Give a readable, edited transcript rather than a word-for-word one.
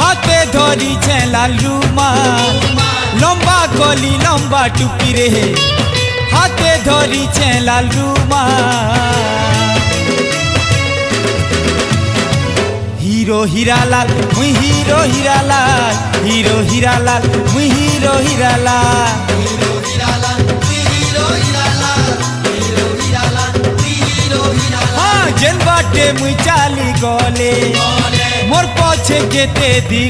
হাতে ধরিছে লাল রুমাল লম্বা কলি লম্বা টুপি রে হাতে ধরিছে লাল রুমাল হিরো হীরালাল মুই হিরো হীরালাল হিরো হীরালাল মুই হিরো হীরালাল जेन बाटे मुई चाली गले मोर पछे केते दी